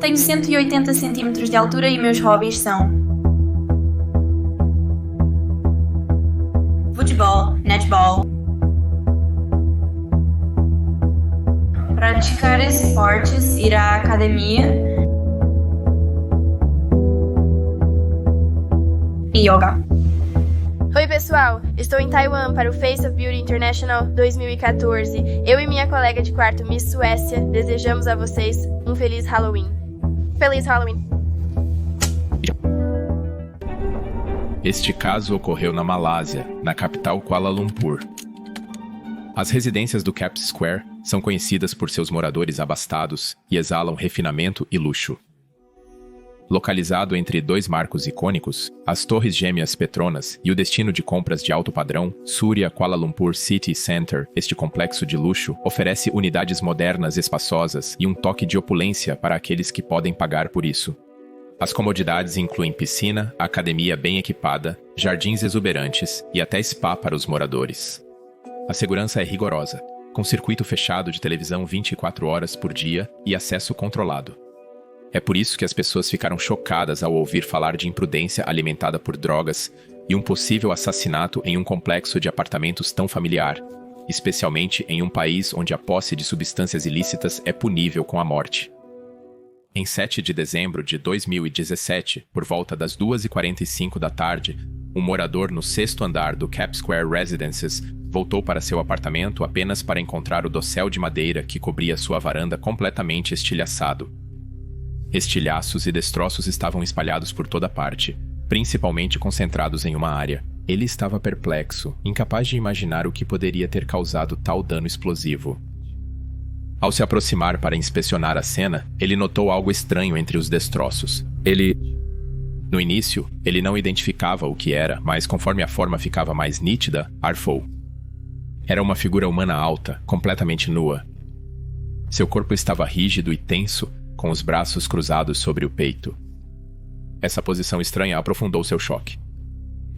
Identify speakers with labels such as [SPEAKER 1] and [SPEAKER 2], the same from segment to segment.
[SPEAKER 1] Tenho 180 centímetros de altura e meus hobbies são futebol, netball, praticar esportes, ir à academia e yoga.
[SPEAKER 2] Oi pessoal, estou em Taiwan para o Face of Beauty International 2014. Eu e minha colega de quarto Miss Suécia desejamos a vocês um feliz Halloween. Feliz Halloween!
[SPEAKER 3] Este caso ocorreu na Malásia, na capital Kuala Lumpur. As residências do Caps Square são conhecidas por seus moradores abastados e exalam refinamento e luxo. Localizado entre dois marcos icônicos, as Torres Gêmeas Petronas e o destino de compras de alto padrão, Surya Kuala Lumpur City Center, este complexo de luxo oferece unidades modernas espaçosas e um toque de opulência para aqueles que podem pagar por isso. As comodidades incluem piscina, academia bem equipada, jardins exuberantes e até spa para os moradores. A segurança é rigorosa, com circuito fechado de televisão 24 horas por dia e acesso controlado. É por isso que as pessoas ficaram chocadas ao ouvir falar de imprudência alimentada por drogas e um possível assassinato em um complexo de apartamentos tão familiar, especialmente em um país onde a posse de substâncias ilícitas é punível com a morte. Em 7 de dezembro de 2017, por volta das 2h45 da tarde, um morador no 6º andar do Caps Square Residences voltou para seu apartamento apenas para encontrar o dossel de madeira que cobria sua varanda completamente estilhaçado. Estilhaços e destroços estavam espalhados por toda parte, principalmente concentrados em uma área. Ele estava perplexo, incapaz de imaginar o que poderia ter causado tal dano explosivo. Ao se aproximar para inspecionar a cena, ele notou algo estranho entre os destroços. No início, ele não identificava o que era, mas conforme a forma ficava mais nítida, arfou. Era uma figura humana alta, completamente nua. Seu corpo estava rígido e tenso, com os braços cruzados sobre o peito. Essa posição estranha aprofundou seu choque.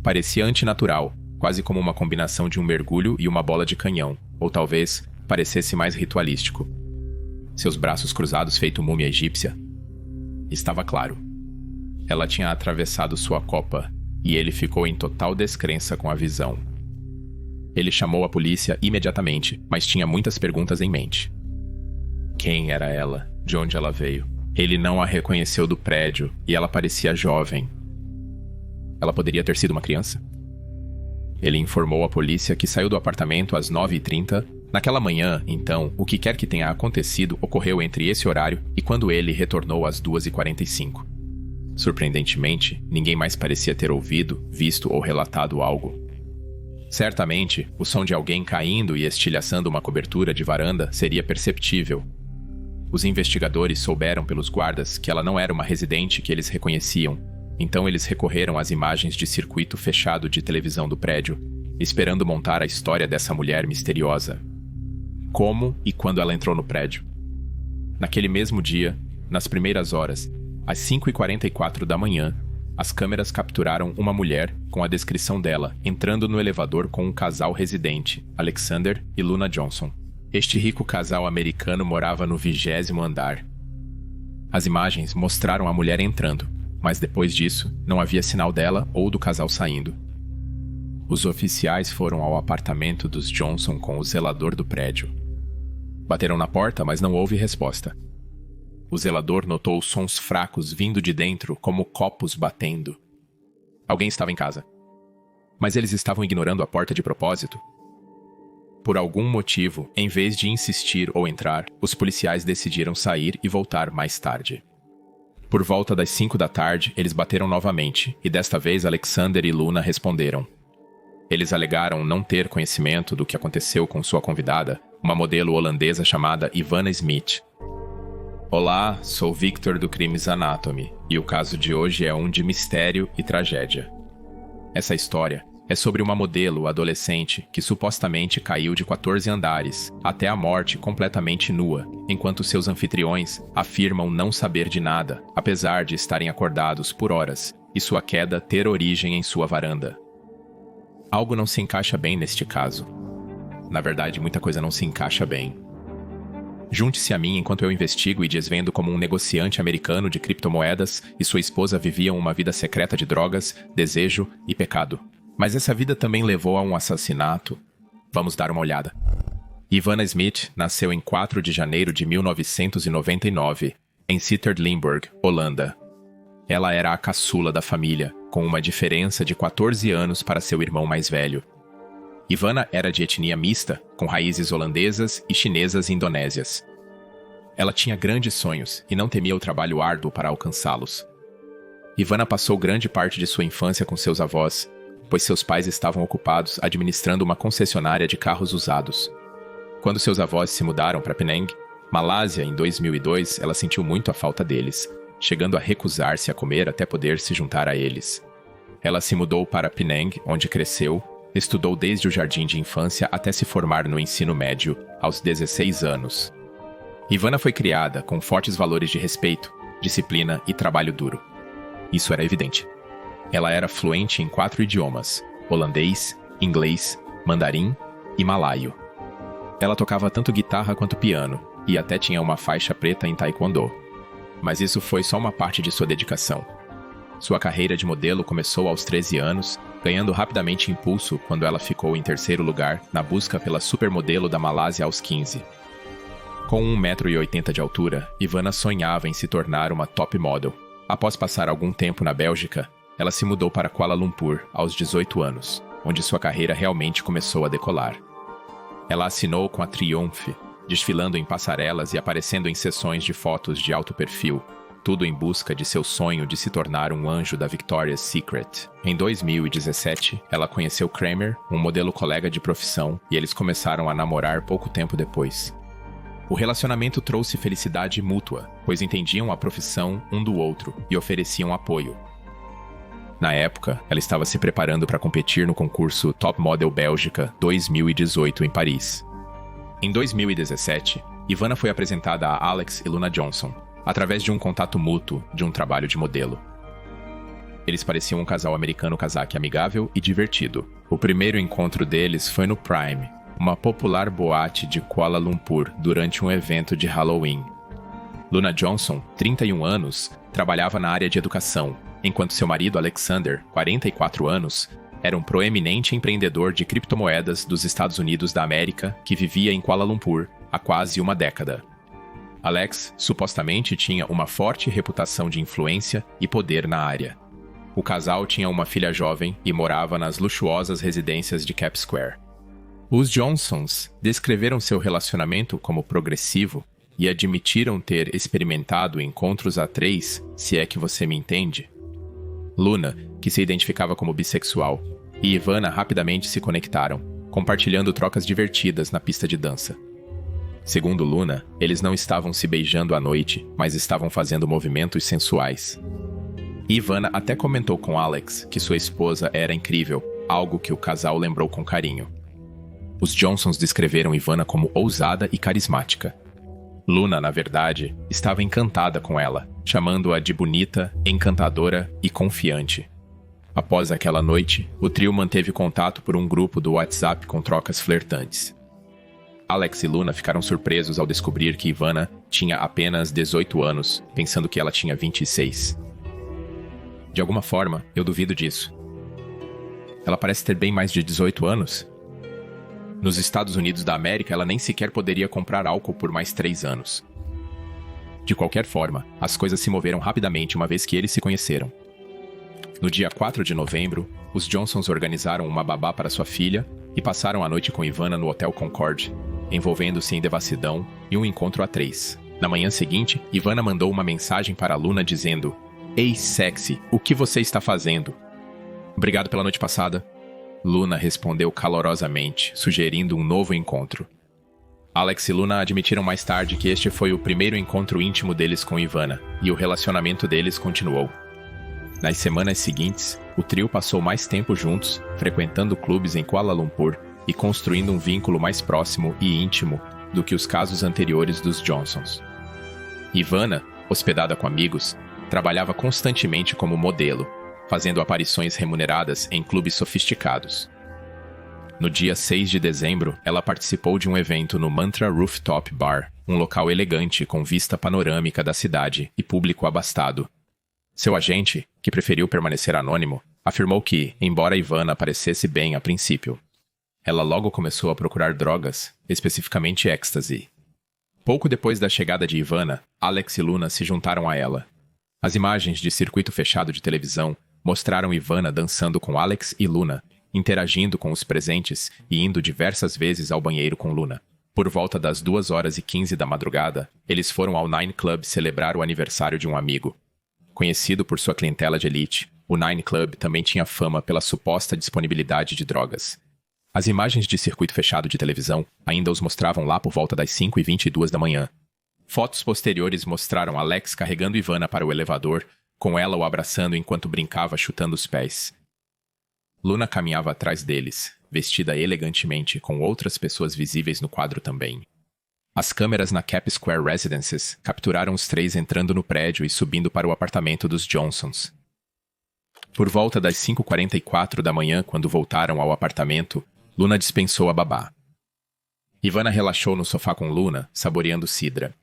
[SPEAKER 3] Parecia antinatural, quase como uma combinação de um mergulho e uma bola de canhão, ou talvez parecesse mais ritualístico. Seus braços cruzados feito múmia egípcia. Estava claro. Ela tinha atravessado sua copa, e ele ficou em total descrença com a visão. Ele chamou a polícia imediatamente, mas tinha muitas perguntas em mente. Quem era ela? De onde ela veio? Ele não a reconheceu do prédio e ela parecia jovem. Ela poderia ter sido uma criança? Ele informou a polícia que saiu do apartamento às 9h30. Naquela manhã, então, o que quer que tenha acontecido ocorreu entre esse horário e quando ele retornou às 2h45. Surpreendentemente, ninguém mais parecia ter ouvido, visto ou relatado algo. Certamente, o som de alguém caindo e estilhaçando uma cobertura de varanda seria perceptível. Os investigadores souberam pelos guardas que ela não era uma residente que eles reconheciam, então eles recorreram às imagens de circuito fechado de televisão do prédio, esperando montar a história dessa mulher misteriosa. Como e quando ela entrou no prédio? Naquele mesmo dia, nas primeiras horas, às 5h44 da manhã, as câmeras capturaram uma mulher, com a descrição dela, entrando no elevador com um casal residente, Alexander e Luna Johnson. Este rico casal americano morava no 20º andar. As imagens mostraram a mulher entrando, mas depois disso, não havia sinal dela ou do casal saindo. Os oficiais foram ao apartamento dos Johnson com o zelador do prédio. Bateram na porta, mas não houve resposta. O zelador notou sons fracos vindo de dentro, como copos batendo. Alguém estava em casa. Mas eles estavam ignorando a porta de propósito. Por algum motivo, em vez de insistir ou entrar, os policiais decidiram sair e voltar mais tarde. Por volta das 5 da tarde, eles bateram novamente, e desta vez Alexander e Luna responderam. Eles alegaram não ter conhecimento do que aconteceu com sua convidada, uma modelo holandesa chamada Ivana Smith. Olá, sou Victor do Crimes Anatomy, e o caso de hoje é um de mistério e tragédia. Essa história é sobre uma modelo adolescente que supostamente caiu de 14 andares até a morte completamente nua, enquanto seus anfitriões afirmam não saber de nada, apesar de estarem acordados por horas, e sua queda ter origem em sua varanda. Algo não se encaixa bem neste caso. Na verdade, muita coisa não se encaixa bem. Junte-se a mim enquanto eu investigo e desvendo como um negociante americano de criptomoedas e sua esposa viviam uma vida secreta de drogas, desejo e pecado. Mas essa vida também levou a um assassinato. Vamos dar uma olhada. Ivana Smith nasceu em 4 de janeiro de 1999, em Sittard-Limburg, Holanda. Ela era a caçula da família, com uma diferença de 14 anos para seu irmão mais velho. Ivana era de etnia mista, com raízes holandesas e chinesas indonésias. Ela tinha grandes sonhos e não temia o trabalho árduo para alcançá-los. Ivana passou grande parte de sua infância com seus avós, pois seus pais estavam ocupados administrando uma concessionária de carros usados. Quando seus avós se mudaram para Penang, Malásia, em 2002, ela sentiu muito a falta deles, chegando a recusar-se a comer até poder se juntar a eles. Ela se mudou para Penang, onde cresceu, estudou desde o jardim de infância até se formar no ensino médio, aos 16 anos. Ivana foi criada com fortes valores de respeito, disciplina e trabalho duro. Isso era evidente. Ela era fluente em 4 idiomas: holandês, inglês, mandarim e malaio. Ela tocava tanto guitarra quanto piano, e até tinha uma faixa preta em taekwondo. Mas isso foi só uma parte de sua dedicação. Sua carreira de modelo começou aos 13 anos, ganhando rapidamente impulso quando ela ficou em 3º lugar na busca pela supermodelo da Malásia aos 15. Com 1,80 m de altura, Ivana sonhava em se tornar uma top model. Após passar algum tempo na Bélgica, ela se mudou para Kuala Lumpur aos 18 anos, onde sua carreira realmente começou a decolar. Ela assinou com a Triumph, desfilando em passarelas e aparecendo em sessões de fotos de alto perfil, tudo em busca de seu sonho de se tornar um anjo da Victoria's Secret. Em 2017, ela conheceu Kramer, um modelo colega de profissão, e eles começaram a namorar pouco tempo depois. O relacionamento trouxe felicidade mútua, pois entendiam a profissão um do outro e ofereciam apoio. Na época, ela estava se preparando para competir no concurso Top Model Bélgica 2018 em Paris. Em 2017, Ivana foi apresentada a Alex e Luna Johnson, através de um contato mútuo de um trabalho de modelo. Eles pareciam um casal americano-cazaque amigável e divertido. O primeiro encontro deles foi no Prime, uma popular boate de Kuala Lumpur, durante um evento de Halloween. Luna Johnson, 31 anos, trabalhava na área de educação, enquanto seu marido Alexander, 44 anos, era um proeminente empreendedor de criptomoedas dos Estados Unidos da América que vivia em Kuala Lumpur há quase uma década. Alex supostamente tinha uma forte reputação de influência e poder na área. O casal tinha uma filha jovem e morava nas luxuosas residências de Cap Square. Os Johnsons descreveram seu relacionamento como progressivo e admitiram ter experimentado encontros a 3, se é que você me entende. Luna, que se identificava como bissexual, e Ivana rapidamente se conectaram, compartilhando trocas divertidas na pista de dança. Segundo Luna, eles não estavam se beijando à noite, mas estavam fazendo movimentos sensuais. Ivana até comentou com Alex que sua esposa era incrível, algo que o casal lembrou com carinho. Os Johnsons descreveram Ivana como ousada e carismática. Luna, na verdade, estava encantada com ela, chamando-a de bonita, encantadora e confiante. Após aquela noite, o trio manteve contato por um grupo do WhatsApp com trocas flertantes. Alex e Luna ficaram surpresos ao descobrir que Ivana tinha apenas 18 anos, pensando que ela tinha 26. De alguma forma, eu duvido disso. Ela parece ter bem mais de 18 anos. Nos Estados Unidos da América, ela nem sequer poderia comprar álcool por mais 3 anos. De qualquer forma, as coisas se moveram rapidamente uma vez que eles se conheceram. No dia 4 de novembro, os Johnsons organizaram uma babá para sua filha e passaram a noite com Ivana no Hotel Concorde, envolvendo-se em devassidão e um encontro a 3. Na manhã seguinte, Ivana mandou uma mensagem para a Luna dizendo: "Ei, sexy, o que você está fazendo?" "Obrigado pela noite passada." Luna respondeu calorosamente, sugerindo um novo encontro. Alex e Luna admitiram mais tarde que este foi o primeiro encontro íntimo deles com Ivana, e o relacionamento deles continuou. Nas semanas seguintes, o trio passou mais tempo juntos, frequentando clubes em Kuala Lumpur e construindo um vínculo mais próximo e íntimo do que os casos anteriores dos Johnsons. Ivana, hospedada com amigos, trabalhava constantemente como modelo, fazendo aparições remuneradas em clubes sofisticados. No dia 6 de dezembro, ela participou de um evento no Mantra Rooftop Bar, um local elegante com vista panorâmica da cidade e público abastado. Seu agente, que preferiu permanecer anônimo, afirmou que, embora Ivana parecesse bem a princípio, ela logo começou a procurar drogas, especificamente êxtase. Pouco depois da chegada de Ivana, Alex e Luna se juntaram a ela. As imagens de circuito fechado de televisão mostraram Ivana dançando com Alex e Luna, interagindo com os presentes e indo diversas vezes ao banheiro com Luna. Por volta das 2h15 da madrugada, eles foram ao Nine Club celebrar o aniversário de um amigo. Conhecido por sua clientela de elite, o Nine Club também tinha fama pela suposta disponibilidade de drogas. As imagens de circuito fechado de televisão ainda os mostravam lá por volta das 5h22 da manhã. Fotos posteriores mostraram Alex carregando Ivana para o elevador, com ela o abraçando enquanto brincava chutando os pés. Luna caminhava atrás deles, vestida elegantemente, com outras pessoas visíveis no quadro também. As câmeras na Cap Square Residences capturaram os três entrando no prédio e subindo para o apartamento dos Johnsons. Por volta das 5h44 da manhã, quando voltaram ao apartamento, Luna dispensou a babá. Ivana relaxou no sofá com Luna, saboreando cidra.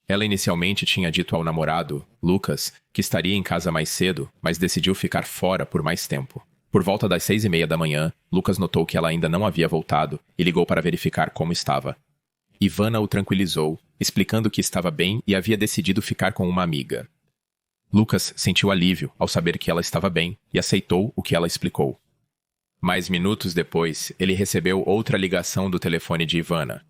[SPEAKER 3] Ela inicialmente tinha dito ao namorado, Lucas, que estaria em casa mais cedo, mas decidiu ficar fora por mais tempo. Por volta das 6h30 da manhã, Lucas notou que ela ainda não havia voltado e ligou para verificar como estava. Ivana o tranquilizou, explicando que estava bem e havia decidido ficar com uma amiga. Lucas sentiu alívio ao saber que ela estava bem e aceitou o que ela explicou. Mas minutos depois, ele recebeu outra ligação do telefone de Ivana.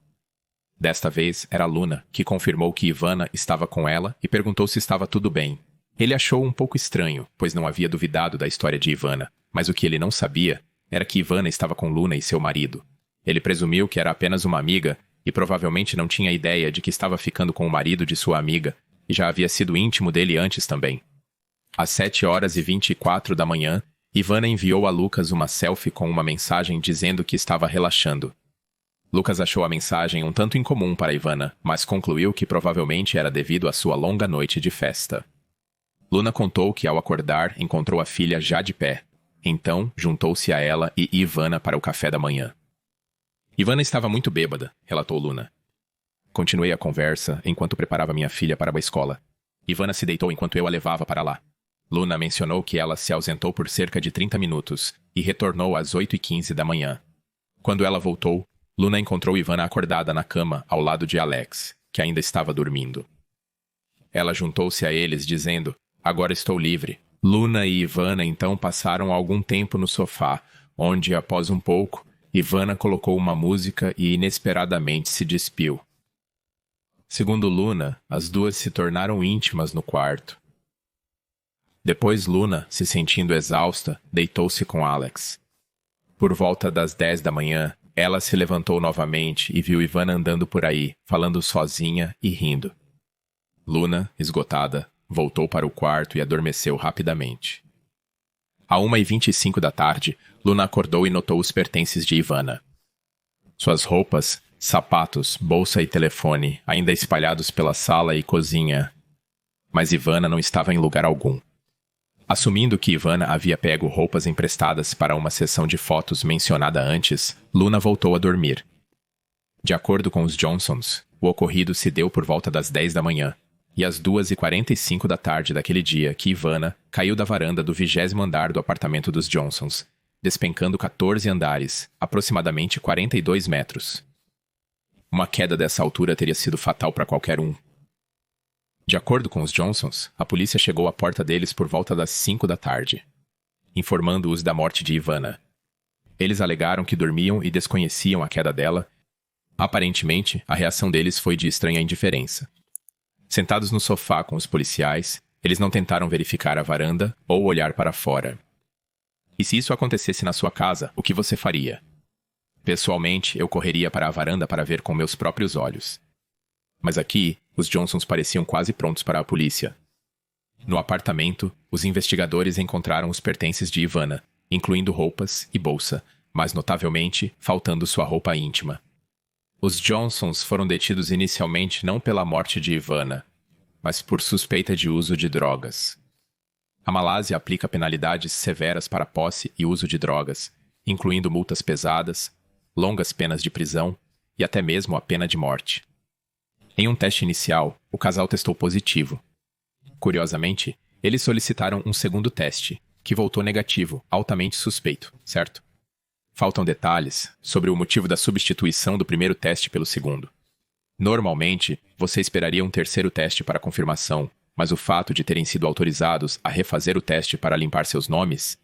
[SPEAKER 3] Desta vez, era Luna, que confirmou que Ivana estava com ela e perguntou se estava tudo bem. Ele achou um pouco estranho, pois não havia duvidado da história de Ivana, mas o que ele não sabia era que Ivana estava com Luna e seu marido. Ele presumiu que era apenas uma amiga e provavelmente não tinha ideia de que estava ficando com o marido de sua amiga e já havia sido íntimo dele antes também. Às 7h24 da manhã, Ivana enviou a Lucas uma selfie com uma mensagem dizendo que estava relaxando. Lucas achou a mensagem um tanto incomum para Ivana, mas concluiu que provavelmente era devido à sua longa noite de festa. Luna contou que ao acordar encontrou a filha já de pé. Então, juntou-se a ela e Ivana para o café da manhã. Ivana estava muito bêbada, relatou Luna. Continuei a conversa enquanto preparava minha filha para a escola. Ivana se deitou enquanto eu a levava para lá. Luna mencionou que ela se ausentou por cerca de 30 minutos e retornou às 8h15 da manhã. Quando ela voltou, Luna encontrou Ivana acordada na cama ao lado de Alex, que ainda estava dormindo. Ela juntou-se a eles dizendo, agora estou livre. Luna e Ivana então passaram algum tempo no sofá, onde, após um pouco, Ivana colocou uma música e inesperadamente se despiu. Segundo Luna, as duas se tornaram íntimas no quarto. Depois Luna, se sentindo exausta, deitou-se com Alex. Por volta das 10 da manhã, ela se levantou novamente e viu Ivana andando por aí, falando sozinha e rindo. Luna, esgotada, voltou para o quarto e adormeceu rapidamente. À 1h25 da tarde, Luna acordou e notou os pertences de Ivana. Suas roupas, sapatos, bolsa e telefone, ainda espalhados pela sala e cozinha. Mas Ivana não estava em lugar algum. Assumindo que Ivana havia pego roupas emprestadas para uma sessão de fotos mencionada antes, Luna voltou a dormir. De acordo com os Johnsons, o ocorrido se deu por volta das 10 da manhã, e às 2h45 da tarde daquele dia que Ivana caiu da varanda do 20º andar do apartamento dos Johnsons, despencando 14 andares, aproximadamente 42 metros. Uma queda dessa altura teria sido fatal para qualquer um. De acordo com os Johnsons, a polícia chegou à porta deles por volta das 5 da tarde, informando-os da morte de Ivana. Eles alegaram que dormiam e desconheciam a queda dela. Aparentemente, a reação deles foi de estranha indiferença. Sentados no sofá com os policiais, eles não tentaram verificar a varanda ou olhar para fora. E se isso acontecesse na sua casa, o que você faria? Pessoalmente, eu correria para a varanda para ver com meus próprios olhos. Mas aqui, os Johnsons pareciam quase prontos para a polícia. No apartamento, os investigadores encontraram os pertences de Ivana, incluindo roupas e bolsa, mas notavelmente faltando sua roupa íntima. Os Johnsons foram detidos inicialmente não pela morte de Ivana, mas por suspeita de uso de drogas. A Malásia aplica penalidades severas para posse e uso de drogas, incluindo multas pesadas, longas penas de prisão e até mesmo a pena de morte. Em um teste inicial, o casal testou positivo. Curiosamente, eles solicitaram um segundo teste, que voltou negativo, altamente suspeito, certo? Faltam detalhes sobre o motivo da substituição do primeiro teste pelo segundo. Normalmente, você esperaria um terceiro teste para confirmação, mas o fato de terem sido autorizados a refazer o teste para limpar seus nomes,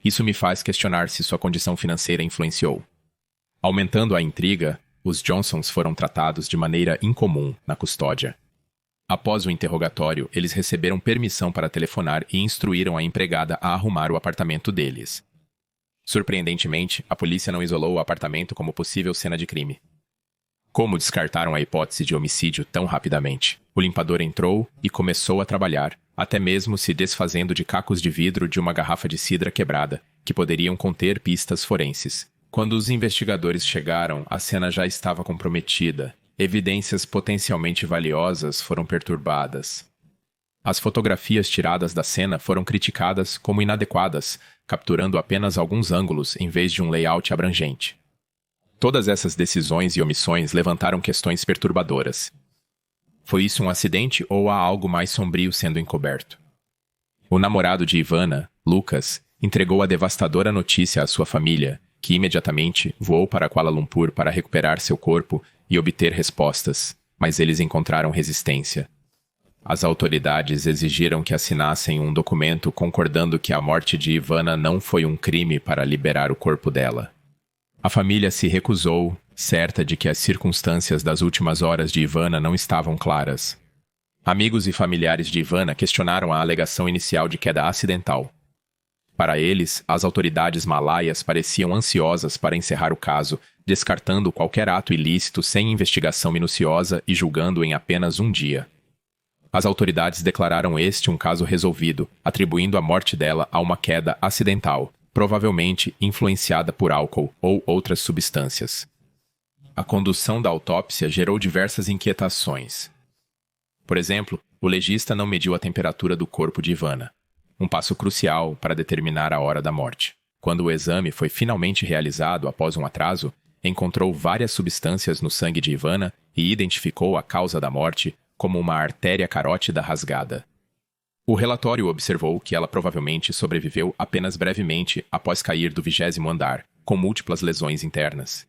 [SPEAKER 3] isso me faz questionar se sua condição financeira influenciou. Aumentando a intriga, os Johnsons foram tratados de maneira incomum na custódia. Após o interrogatório, eles receberam permissão para telefonar e instruíram a empregada a arrumar o apartamento deles. Surpreendentemente, a polícia não isolou o apartamento como possível cena de crime. Como descartaram a hipótese de homicídio tão rapidamente? O limpador entrou e começou a trabalhar, até mesmo se desfazendo de cacos de vidro de uma garrafa de cidra quebrada, que poderiam conter pistas forenses. Quando os investigadores chegaram, a cena já estava comprometida. Evidências potencialmente valiosas foram perturbadas. As fotografias tiradas da cena foram criticadas como inadequadas, capturando apenas alguns ângulos em vez de um layout abrangente. Todas essas decisões e omissões levantaram questões perturbadoras. Foi isso um acidente ou há algo mais sombrio sendo encoberto? O namorado de Ivana, Lucas, entregou a devastadora notícia à sua família, que imediatamente voou para Kuala Lumpur para recuperar seu corpo e obter respostas, mas eles encontraram resistência. As autoridades exigiram que assinassem um documento concordando que a morte de Ivana não foi um crime para liberar o corpo dela. A família se recusou, certa de que as circunstâncias das últimas horas de Ivana não estavam claras. Amigos e familiares de Ivana questionaram a alegação inicial de queda acidental. Para eles, as autoridades malaias pareciam ansiosas para encerrar o caso, descartando qualquer ato ilícito sem investigação minuciosa e julgando em apenas um dia. As autoridades declararam este um caso resolvido, atribuindo a morte dela a uma queda acidental, provavelmente influenciada por álcool ou outras substâncias. A condução da autópsia gerou diversas inquietações. Por exemplo, o legista não mediu a temperatura do corpo de Ivana, um passo crucial para determinar a hora da morte. Quando o exame foi finalmente realizado após um atraso, encontrou várias substâncias no sangue de Ivana e identificou a causa da morte como uma artéria carótida rasgada. O relatório observou que ela provavelmente sobreviveu apenas brevemente após cair do 20º andar, com múltiplas lesões internas.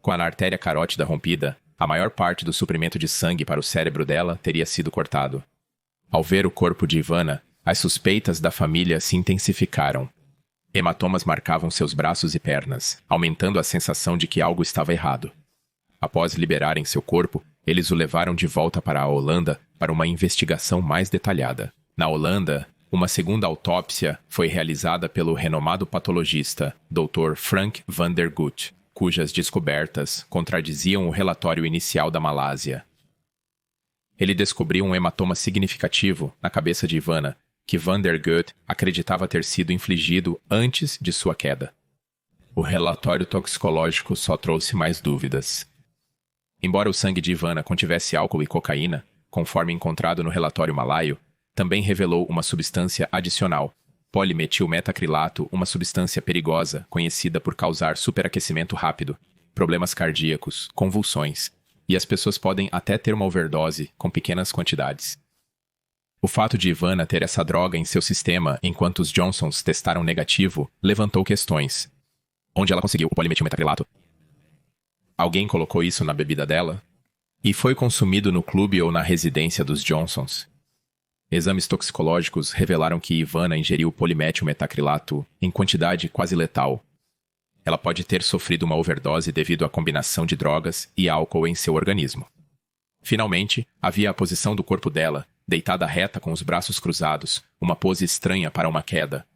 [SPEAKER 3] Com a artéria carótida rompida, a maior parte do suprimento de sangue para o cérebro dela teria sido cortado. Ao ver o corpo de Ivana, as suspeitas da família se intensificaram. Hematomas marcavam seus braços e pernas, aumentando a sensação de que algo estava errado. Após liberarem seu corpo, eles o levaram de volta para a Holanda para uma investigação mais detalhada. Na Holanda, uma segunda autópsia foi realizada pelo renomado patologista Dr. Frank van der Gut, cujas descobertas contradiziam o relatório inicial da Malásia. Ele descobriu um hematoma significativo na cabeça de Ivana, que van der Gut acreditava ter sido infligido antes de sua queda. O relatório toxicológico só trouxe mais dúvidas. Embora o sangue de Ivana contivesse álcool e cocaína, conforme encontrado no relatório malaio, também revelou uma substância adicional, polimetilmetacrilato, uma substância perigosa conhecida por causar superaquecimento rápido, problemas cardíacos, convulsões, e as pessoas podem até ter uma overdose com pequenas quantidades. O fato de Ivana ter essa droga em seu sistema enquanto os Johnsons testaram negativo levantou questões. Onde ela conseguiu o polimetilmetacrilato? Alguém colocou isso na bebida dela? E foi consumido no clube ou na residência dos Johnsons? Exames toxicológicos revelaram que Ivana ingeriu polimetilmetacrilato em quantidade quase letal. Ela pode ter sofrido uma overdose devido à combinação de drogas e álcool em seu organismo. Finalmente, havia a posição do corpo dela, deitada reta com os braços cruzados, uma pose estranha para uma queda.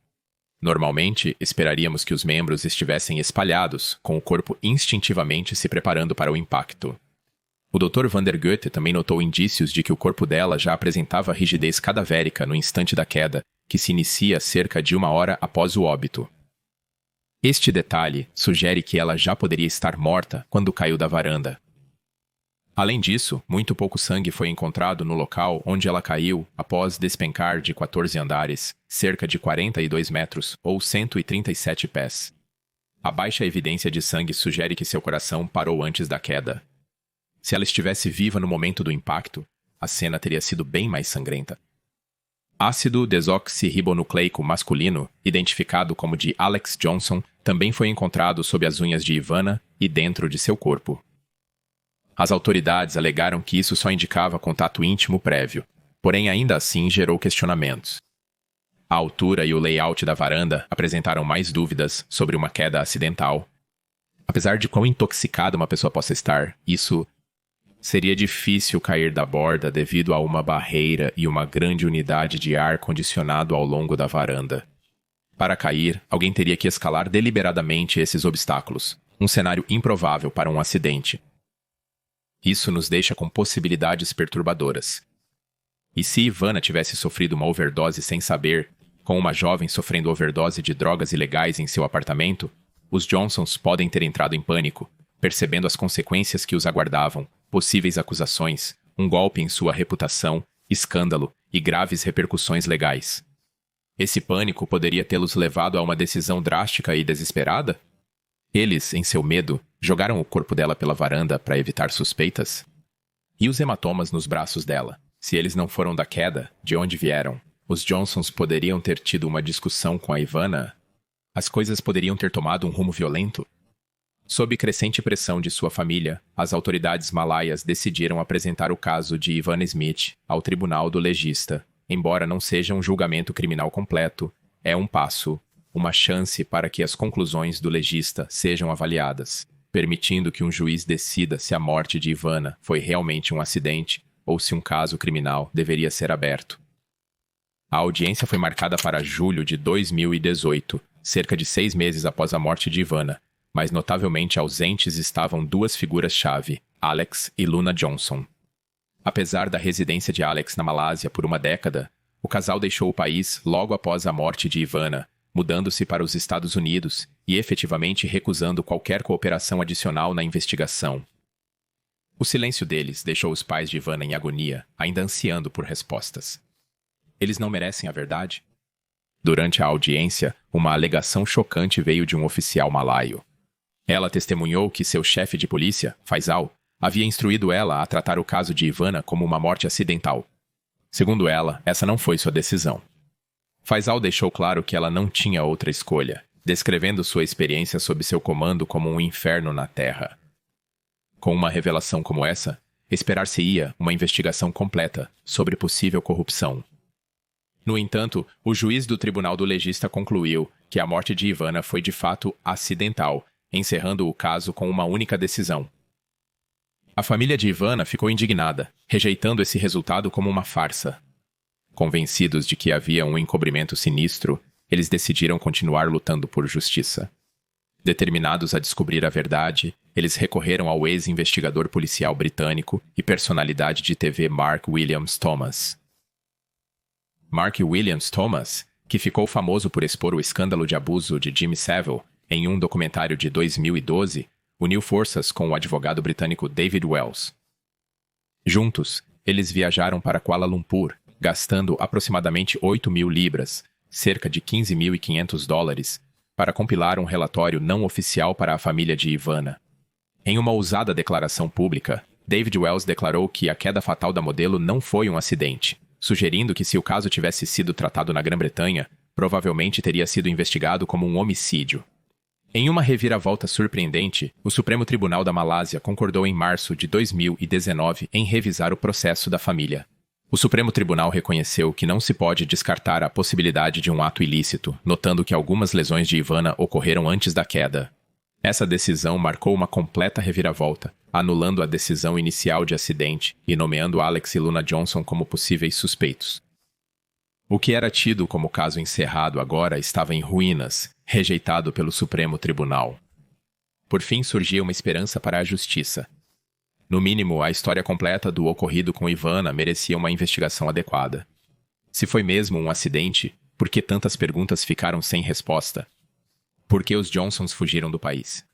[SPEAKER 3] Normalmente, esperaríamos que os membros estivessem espalhados, com o corpo instintivamente se preparando para o impacto. O Dr. van der Gut também notou indícios de que o corpo dela já apresentava rigidez cadavérica no instante da queda, que se inicia cerca de 1 hora após o óbito. Este detalhe sugere que ela já poderia estar morta quando caiu da varanda. Além disso, muito pouco sangue foi encontrado no local onde ela caiu após despencar de 14 andares, cerca de 42 metros ou 137 pés. A baixa evidência de sangue sugere que seu coração parou antes da queda. Se ela estivesse viva no momento do impacto, a cena teria sido bem mais sangrenta. Ácido desoxirribonucleico masculino, identificado como de Alex Johnson, também foi encontrado sob as unhas de Ivana e dentro de seu corpo. As autoridades alegaram que isso só indicava contato íntimo prévio, porém ainda assim gerou questionamentos. A altura e o layout da varanda apresentaram mais dúvidas sobre uma queda acidental. Apesar de quão intoxicada uma pessoa possa estar, isso seria difícil cair da borda devido a uma barreira e uma grande unidade de ar condicionado ao longo da varanda. Para cair, alguém teria que escalar deliberadamente esses obstáculos, um cenário improvável para um acidente. Isso nos deixa com possibilidades perturbadoras. E se Ivana tivesse sofrido uma overdose sem saber, com uma jovem sofrendo overdose de drogas ilegais em seu apartamento, os Johnsons podem ter entrado em pânico, percebendo as consequências que os aguardavam, possíveis acusações, um golpe em sua reputação, escândalo e graves repercussões legais. Esse pânico poderia tê-los levado a uma decisão drástica e desesperada? Eles, em seu medo, jogaram o corpo dela pela varanda para evitar suspeitas? E os hematomas nos braços dela? Se eles não foram da queda, de onde vieram? Os Johnsons poderiam ter tido uma discussão com a Ivana? As coisas poderiam ter tomado um rumo violento? Sob crescente pressão de sua família, as autoridades malaias decidiram apresentar o caso de Ivana Smith ao tribunal do legista. Embora não seja um julgamento criminal completo, é um passo, uma chance para que as conclusões do legista sejam avaliadas, permitindo que um juiz decida se a morte de Ivana foi realmente um acidente ou se um caso criminal deveria ser aberto. A audiência foi marcada para julho de 2018, cerca de 6 meses após a morte de Ivana, mas notavelmente ausentes estavam duas figuras-chave, Alex e Luna Johnson. Apesar da residência de Alex na Malásia por uma década, o casal deixou o país logo após a morte de Ivana, mudando-se para os Estados Unidos e efetivamente recusando qualquer cooperação adicional na investigação. O silêncio deles deixou os pais de Ivana em agonia, ainda ansiando por respostas. Eles não merecem a verdade? Durante a audiência, uma alegação chocante veio de um oficial malaio. Ela testemunhou que seu chefe de polícia, Faisal, havia instruído ela a tratar o caso de Ivana como uma morte acidental. Segundo ela, essa não foi sua decisão. Faisal deixou claro que ela não tinha outra escolha, descrevendo sua experiência sob seu comando como um inferno na Terra. Com uma revelação como essa, esperar-se-ia uma investigação completa sobre possível corrupção. No entanto, o juiz do tribunal do legista concluiu que a morte de Ivana foi de fato acidental, encerrando o caso com uma única decisão. A família de Ivana ficou indignada, rejeitando esse resultado como uma farsa. Convencidos de que havia um encobrimento sinistro, eles decidiram continuar lutando por justiça. Determinados a descobrir a verdade, eles recorreram ao ex-investigador policial britânico e personalidade de TV Mark Williams Thomas. Mark Williams Thomas, que ficou famoso por expor o escândalo de abuso de Jimmy Savile em um documentário de 2012, uniu forças com o advogado britânico David Wells. Juntos, eles viajaram para Kuala Lumpur, gastando aproximadamente 8.000 libras, cerca de $15.500, para compilar um relatório não oficial para a família de Ivana. Em uma ousada declaração pública, David Wells declarou que a queda fatal da modelo não foi um acidente, sugerindo que se o caso tivesse sido tratado na Grã-Bretanha, provavelmente teria sido investigado como um homicídio. Em uma reviravolta surpreendente, o Supremo Tribunal da Malásia concordou em março de 2019 em revisar o processo da família. O Supremo Tribunal reconheceu que não se pode descartar a possibilidade de um ato ilícito, notando que algumas lesões de Ivana ocorreram antes da queda. Essa decisão marcou uma completa reviravolta, anulando a decisão inicial de acidente e nomeando Alex e Luna Johnson como possíveis suspeitos. O que era tido como caso encerrado agora estava em ruínas, rejeitado pelo Supremo Tribunal. Por fim surgia uma esperança para a justiça. No mínimo, a história completa do ocorrido com Ivana merecia uma investigação adequada. Se foi mesmo um acidente, por que tantas perguntas ficaram sem resposta? Por que os Johnsons fugiram do país?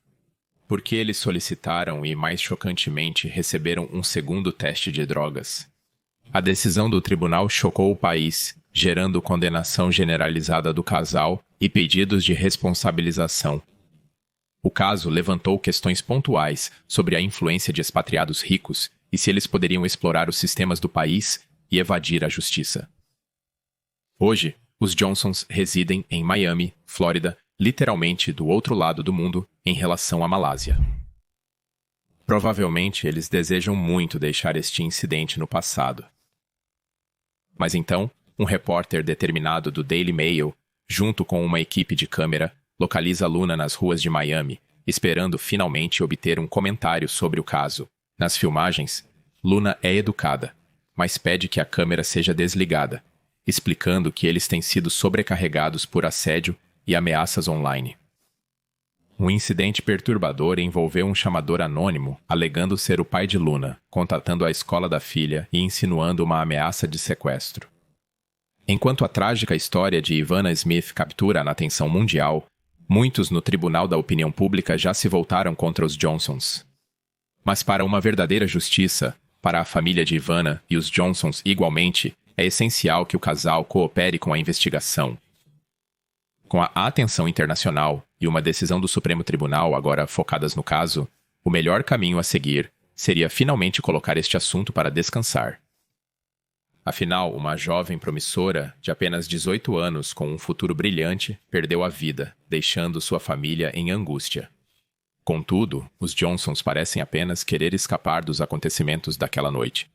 [SPEAKER 3] Por que eles solicitaram e, mais chocantemente, receberam um segundo teste de drogas? A decisão do tribunal chocou o país, gerando condenação generalizada do casal e pedidos de responsabilização. O caso levantou questões pontuais sobre a influência de expatriados ricos e se eles poderiam explorar os sistemas do país e evadir a justiça. Hoje, os Johnsons residem em Miami, Flórida, literalmente do outro lado do mundo em relação à Malásia. Provavelmente eles desejam muito deixar este incidente no passado. Mas então, um repórter determinado do Daily Mail, junto com uma equipe de câmera, localiza Luna nas ruas de Miami, esperando finalmente obter um comentário sobre o caso. Nas filmagens, Luna é educada, mas pede que a câmera seja desligada, explicando que eles têm sido sobrecarregados por assédio e ameaças online. Um incidente perturbador envolveu um chamador anônimo alegando ser o pai de Luna, contatando a escola da filha e insinuando uma ameaça de sequestro. Enquanto a trágica história de Ivana Smith captura a atenção mundial, muitos no tribunal da opinião pública já se voltaram contra os Johnsons. Mas para uma verdadeira justiça, para a família de Ivana e os Johnsons igualmente, é essencial que o casal coopere com a investigação. Com a atenção internacional e uma decisão do Supremo Tribunal agora focadas no caso, o melhor caminho a seguir seria finalmente colocar este assunto para descansar. Afinal, uma jovem promissora de apenas 18 anos com um futuro brilhante perdeu a vida, deixando sua família em angústia. Contudo, os Johnsons parecem apenas querer escapar dos acontecimentos daquela noite.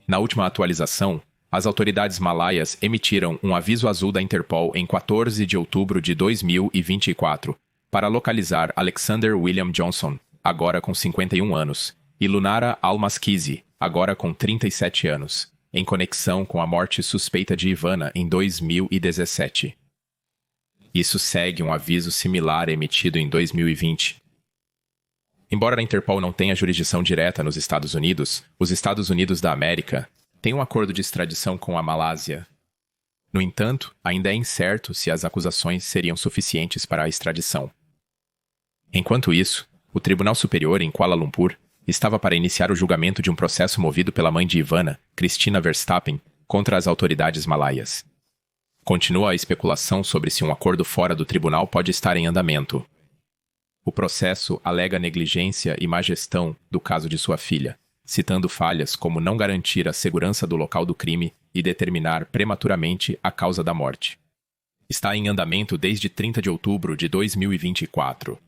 [SPEAKER 3] Na última atualização, as autoridades malaias emitiram um aviso azul da Interpol em 14 de outubro de 2024 para localizar Alexander William Johnson, agora com 51 anos, e Lunara Almaskizi, agora com 37 anos, em conexão com a morte suspeita de Ivana em 2017. Isso segue um aviso similar emitido em 2020. Embora a Interpol não tenha jurisdição direta nos Estados Unidos, os Estados Unidos da América têm um acordo de extradição com a Malásia. No entanto, ainda é incerto se as acusações seriam suficientes para a extradição. Enquanto isso, o Tribunal Superior em Kuala Lumpur estava para iniciar o julgamento de um processo movido pela mãe de Ivana, Christina Verstappen, contra as autoridades malaias. Continua a especulação sobre se um acordo fora do tribunal pode estar em andamento. O processo alega negligência e má gestão do caso de sua filha, citando falhas como não garantir a segurança do local do crime e determinar prematuramente a causa da morte. Está em andamento desde 30 de outubro de 2024.